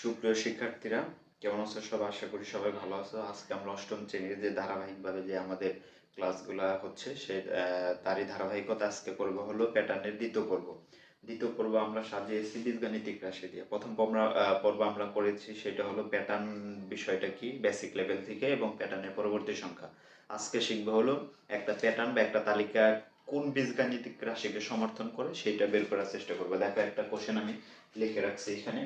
সুপ্রিয় শিক্ষার্থীরা, কেমন আছো সবাই? আশা করি সবাই ভালো আছো। আজকে আমরা অষ্টম শ্রেণীর যে ধারাবাহিকভাবে যে আমাদের ক্লাসগুলা হচ্ছে তারই ধারাবাহিকতা আজকে করব হলো প্যাটার্নের দ্বিতীয় পর্ব আমরা সাজিয়েছি বীজগাণিতিক রাশি দিয়ে। প্রথম পর্ব আমরা করেছি, সেটা হলো প্যাটার্ন বিষয়টা কি বেসিক লেভেল থেকে এবং প্যাটার্নের পরবর্তী সংখ্যা। আজকে শিখবো হলো একটা প্যাটার্ন বা একটা তালিকা কোন বীজগাণিতিক রাশিকে সমর্থন করে সেটা বের করার চেষ্টা করবো। দেখো, একটা কোশ্চেন আমি লিখে রাখছি এখানে,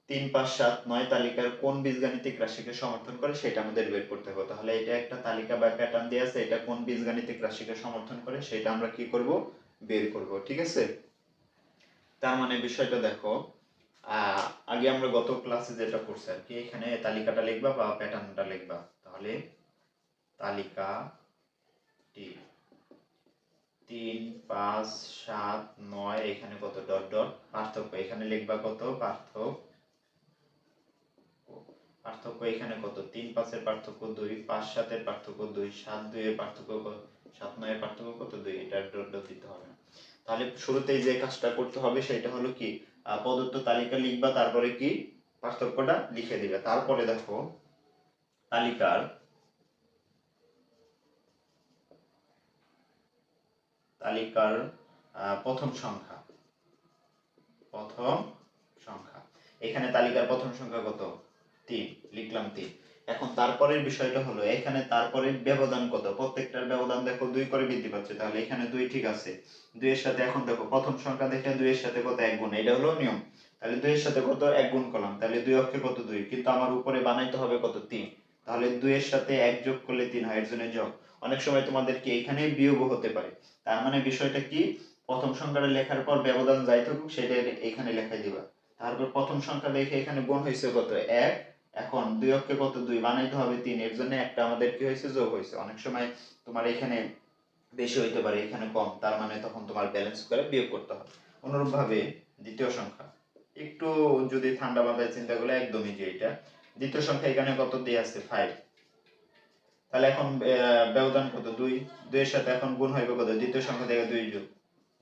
3, 5, 7, 9 তালিকার কোন বীজগাণিতিক রাশিকে সমর্থন করে সেটা আমাদের বের করতে হবে। তাহলে এটা একটা তালিকা বা প্যাটার্ন দিয়ে আছে, এটা কোন বীজগাণিতিক রাশিকে সমর্থন করে সেটা আমরা কি করব, বের করব। ঠিক আছে? তার মানে বিষয়টা দেখো, আগে আমরা গত ক্লাসে যেটা করছি আর কি, এখানে তালিকাটা লিখবা বা প্যাটার্নটা লিখবা। তাহলে তালিকাটি 3, 5, 7, 9, এখানে কত ডট ডট পার্থক্য, এখানে লিখবা কত পার্থক্য এখানে কত, 3, 5 এর পার্থক্য 2, 5, 7 এর পার্থক্য 2, 7, 2 এর পার্থক্য কত, 7, 9 এর পার্থক্য কত, 2। এটা ডট ডট দিতে হবে না। তাহলে শুরুতেই যে কাজটা করতে হবে সেটা হলো কি, প্রদত্ত তালিকা লিখবা, তারপরে কি পার্থক্যটা লিখে দিবে। তারপরে দেখো, তালিকার তালিকার প্রথম সংখ্যা, প্রথম সংখ্যা এখানে তালিকার প্রথম সংখ্যা কত, 3, লিখলাম 3। এখন তারপরের বিষয়টা হলো, এখানে তারপরে ব্যবধান কত, প্রত্যেকটার ব্যবধান দেখো 2 করে বৃদ্ধি পাচ্ছে, তাহলে এখানে 2 ঠিক আছে। 2 এর সাথে এখন দেখো প্রথম সংখ্যা দেখে 2 এর সাথে কত 1 গুণ, এটা হলো নিয়ম। তাহলে 2 এর সাথে কত 1 গুণ করলাম, তাহলে 2 অক্ষে কত 2, কিন্তু আমার উপরে বানাইতে হবে কত 3। তাহলে 2 এর সাথে 1 যোগ করলে 3 হয়, এর জন্য যোগ। অনেক সময় তোমাদের কি এখানে বিয়োগও হতে পারে। তার মানে বিষয়টা কি, প্রথম সংখ্যাটা লেখার পর ব্যবধান যাই থাকুক সেটা এখানে লেখাই দিবা। তারপর প্রথম সংখ্যা দেখে এখানে গুণ হয়েছে কত 1, এখন 2 অক্ষে কত 2, বানাইতে হবে 3, এর জন্য একটা আমাদের কি হয়েছে, যোগ হয়েছে। অনেক সময় তোমার এখানে বেশি হইতে পারে এখানে কম, তার মানে তখন তোমার ব্যালেন্স করে বিয়োগ করতে হবে। অনুরূপভাবে দ্বিতীয় সংখ্যা, একটু যদি ঠান্ডা মাথায় চিন্তা করলে একদমই যে এটা দ্বিতীয় সংখ্যা, এখানে কত দিয়ে আছে 5। তাহলে এখন ব্যবধান কত 2, 2 এর সাথে এখন গুণ হইবে কত, দ্বিতীয় সংখ্যা থেকে 2 যোগ,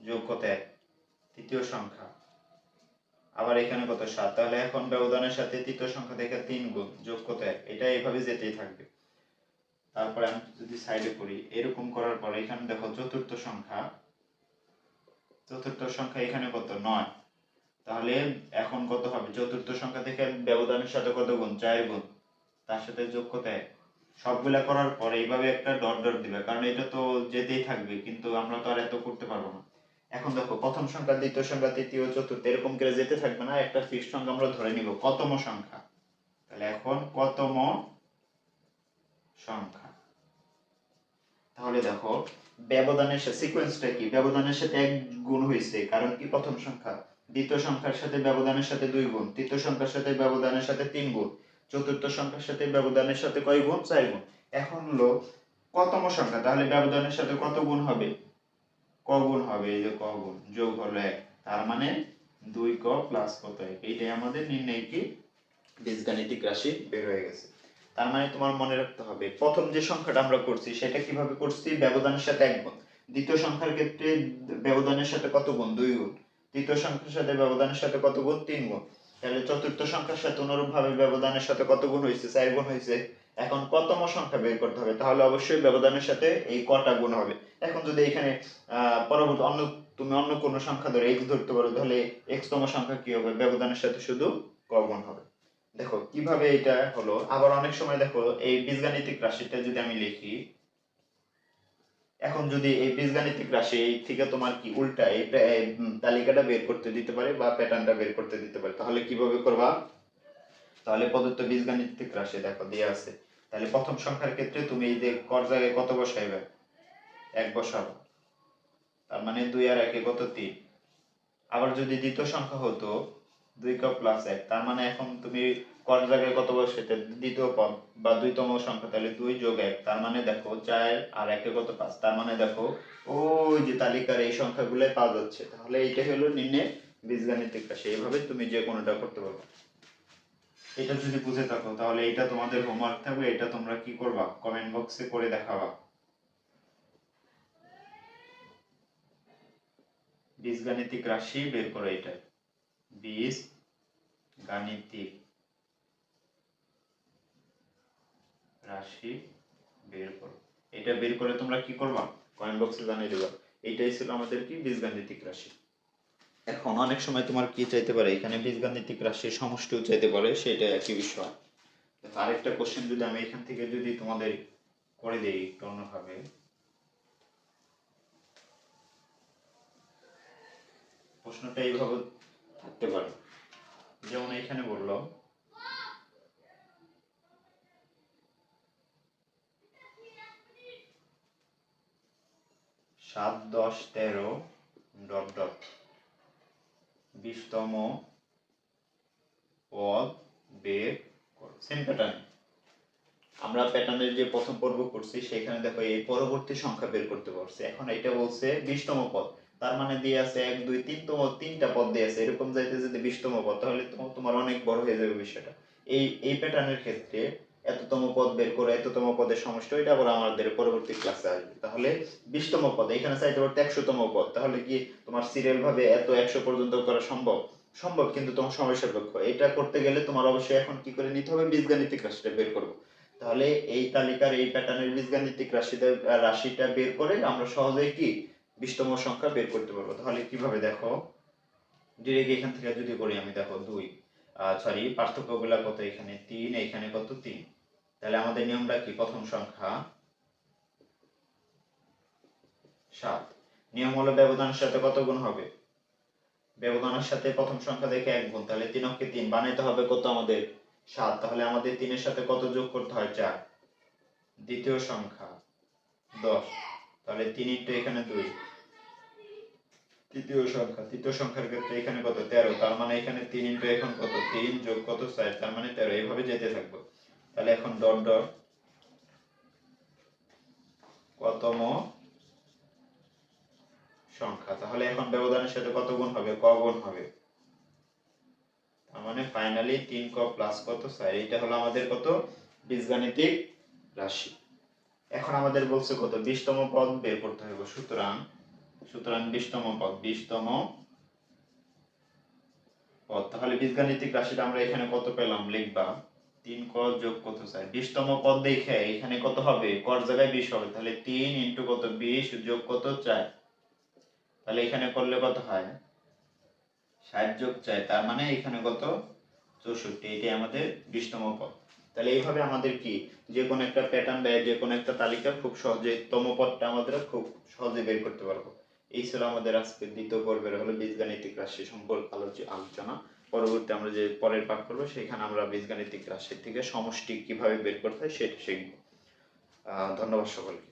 যোগ কত 1, তৃতীয় সংখ্যা। আবার এখানে কত 7, তাহলে এখন ব্যবধানের সাথে তৃতীয় সংখ্যা থেকে 3 গুণ, যোগ কত 1, এটা এইভাবে যেতেই থাকবে। তারপরে আমি যদি সাইডে করি, এরকম করার পরে এখানে দেখো চতুর্থ সংখ্যা এখানে কত 9, তাহলে এখন কত হবে, চতুর্থ সংখ্যা থেকে ব্যবধানের সাথে কত গুণ, 4 গুণ, তার সাথে যোগ কত 1। সবগুলা করার পরে এইভাবে একটা ডট ডট দিবে, কারণ এটা তো যেতেই থাকবে, কিন্তু আমরা তো আর এত করতে পারবো না। এখন দেখো, প্রথম সংখ্যা, দ্বিতীয় সংখ্যা, তৃতীয়, চতুর্থ এরকম করে যেতে থাকবে না, একটা ফিক্সড সংখ্যা আমরা ধরে নিব, কতম সংখ্যা। তাহলে এখন কতম সংখ্যা, তাহলে দেখো ব্যবধানের সাথে সিকোয়েন্সটা কি, ব্যবধানের সাথে 1 গুণ হয়েছে, কারণ কি প্রথম সংখ্যা, দ্বিতীয় সংখ্যার সাথে ব্যবধানের সাথে 2 গুণ, তৃতীয় সংখ্যার সাথে ব্যবধানের সাথে 3 গুণ, চতুর্থ সংখ্যার সাথে ব্যবধানের সাথে কয় গুণ, 4 গুণ। এখন হলো কতম সংখ্যা, তাহলে ব্যবধানের সাথে কত গুণ হবে, ক গুণ হবে, এই যে ক গুণ, যোগ হলো 1, তার মানে 2ক প্লাস কত 1, এইটাই আমাদের নির্ণয় কি বীজগাণিতিক রাশি বের হয়ে গেছে। তার মানে তোমার মনে রাখতে হবে, প্রথম যে সংখ্যাটা আমরা করছি সেটা কিভাবে করছি, ব্যবধানের সাথে 1 গুণ। দ্বিতীয় সংখ্যার ক্ষেত্রে ব্যবধানের সাথে কত গুণ, 2 গুণ। তৃতীয় সংখ্যার সাথে ব্যবধানের সাথে কত গুণ, 3 গুণ। তাহলে চতুর্থ সংখ্যার সাথে অনুরূপভাবে ব্যবধানের সাথে কত গুণ হয়েছে, 4 গুণ হয়েছে। এখন কতম সংখ্যা বের করতে হবে, তাহলে অবশ্যই ব্যবধানের সাথে এই কটা গুণ হবে। এখন যদি এখানে পরবর্তী তুমি অন্য কোনো সংখ্যা ধরে x ধরতে পারো, তাহলে x তম সংখ্যা কি হবে, ব্যবধানের সাথে শুধু ক গুণ হবে। দেখো কিভাবে এটা হলো। আবার অনেক সময় দেখো, এই বীজগাণিতিক রাশিটা যদি আমি লিখি, এখন যদি এই বীজগাণিতিক রাশি থেকে তোমার কি উল্টা এই তালিকাটা বের করতে দিতে পারে বা প্যাটার্নটা বের করতে দিতে পারে, তাহলে কিভাবে করবা, তাহলে প্রদত্ত বীজগাণিতিক রাশি দেখো দেয়া আছে, তাহলে প্রথম সংখ্যার ক্ষেত্রে তুমি এই যে কর জায়গায় কত বসাইবে, 1 বসাবো, তার মানে 2 আর 1 কত 3। আবার যদি দ্বিতীয় সংখ্যা হতো 2 ক প্লাস 1, তার মানে এখন তুমি কর জায়গায় কত বসাইতে, দ্বিতীয় পদ বা 2তম সংখ্যা, তাহলে 2 যোগ 1, তার মানে দেখো 4 আর 1 কত 5, তার মানে দেখো ওই যে তালিকার এই সংখ্যাগুলো পাওয়া যাচ্ছে। তাহলে এইটা হলো নির্ণয় বীজগাণিতিক রাশি, এইভাবে তুমি যে কোনোটা করতে পারবে। এটা যদি বুঝে থাকো তাহলে এটা তোমাদের হোমওয়ার্ক থাকবে, এটা তোমরা কি করবা, কমেন্ট বক্সে করে দেখাবা। বীজগাণিতিক রাশি বের করো, এটা বীজ গাণিতিক রাশি বের করো। এটা বের করে তোমরা কি করবা, কমেন্ট বক্সে জানিয়ে দেবা। এইটাই ছিল আমাদের কি বীজগাণিতিক রাশি। এখন অনেক সময় তোমার কি চাইতে পারে, এখানে বীজগাণিতিক রাশির সমষ্টিও চাইতে পারে, সেটা একই বিষয়। আরেকটা কোশ্চেন যদি আমি এখান থেকে যদি তোমাদের করে দেই একটু অন্যভাবে, প্রশ্নটা এইভাবে থাকতে পারে, যেমন এখানে বললো 7, 10, 13 ... 20তম পদ বের করো। সেম প্যাটার্ন, আমরা প্যাটার্নের যে প্রথম পর্ব করছি সেখানে দেখো এই পরবর্তী সংখ্যা বের করতে পারছি। এখন এটা বলছে 20তম পদ, তার মানে দিয়ে আছে 1, 2, 3তম, 3টা পদ দিয়ে আছে, এরকম যাইতে যদি 20তম পদ, তাহলে তোমার অনেক বড় হয়ে যাবে বিষয়টা। এই প্যাটার্নের ক্ষেত্রে এততম পদ বের করে এততম পদের সমষ্টি, এটা আবার আমাদের পরবর্তী ক্লাসে আসবে। তাহলে 20তম পদ, এখানে চাইতে পারো 100তম পদ, তাহলে কি তোমার সিরিয়াল ভাবে এত 100 পর্যন্ত করা সম্ভব? সম্ভব, কিন্তু তোমার সময় সাপেক্ষ। এটা করতে গেলে তোমার অবশ্যই এখন কি করে নিতে হবে, বীজগাণিতিক রাশিটা বের করবো। তাহলে এই তালিকার এই প্যাটার্নের বীজগাণিতিক রাশিটা বের করে আমরা সহজেই কি 20তম সংখ্যা বের করতে পারবো। তাহলে কিভাবে দেখো, ডিরেক্ট এখান থেকে যদি করি আমি, দেখো 2, সরি পার্থক্যগুলো কত, এখানে 3, এখানে কত 3। তাহলে আমাদের নিয়মটা কি, প্রথম সংখ্যা 7, নিয়ম হলো ব্যবধানের সাথে কত গুণ হবে, ব্যবধানের সাথে প্রথম সংখ্যা দেখে 1 গুণ, তাহলে 3 অক্ষে 3 বানাইতে হবে কত আমাদের 7, তাহলে আমাদের 3 এর সাথে কত যোগ করতে হয় 4। দ্বিতীয় সংখ্যা 10, তাহলে 3 ইন্টু এখানে 2। তৃতীয় সংখ্যার ক্ষেত্রে এখানে কত 13, তার মানে এখানে 3 ইন্টু এখন কত 3 যোগ কত 4, তার মানে 13, এইভাবে যেতে থাকবো। তাহলে এখন ডট ডট কতম সংখ্যা, তাহলে এখন ব্যবধানের সাথে কত গুণ হবে, ক গুণ হবে, তার মানে ফাইনালি 3 ক প্লাস কত 4, এটা হলো আমাদের কত বীজগাণিতিক রাশি। এখন আমাদের বলছে কত 20তম পদ বের করতে হবে। সুতরাং 20তম পদ, 20তম পদ, তাহলে বীজগাণিতিক রাশিটা আমরা এখানে কত পেলাম, লিখবা 3 ক যোগ কত 4। 20তম পদ দেখে এখানে কত হবে, কর জায়গায় 20 হবে, তাহলে 3 ইন্টু কত 20 যোগ কত 4, তাহলে এখানে করলে কত হয় 60 যোগ 4, তার মানে এখানে কত 64, এটাই আমাদের 20তম পদ। তাহলে এইভাবে আমাদের কি যে কোনো একটা প্যাটার্ন দেয়, যে কোনো একটা তালিকা খুব সহজে তম পদটা আমাদের খুব সহজে বের করতে পারবো। এই ছিল আমাদের আজকের দ্বিতীয় পর্বের হলো বীজগাণিতিক রাশি সম্পর্কে আলোচনা। পরবর্তী আমরা যে পরের পাঠ করবো সেখানে আমরা বীজগাণিতিক রাশি থেকে সমষ্টি কিভাবে বের করতে হয় সেটা শিখবো। ধন্যবাদ সকলকে।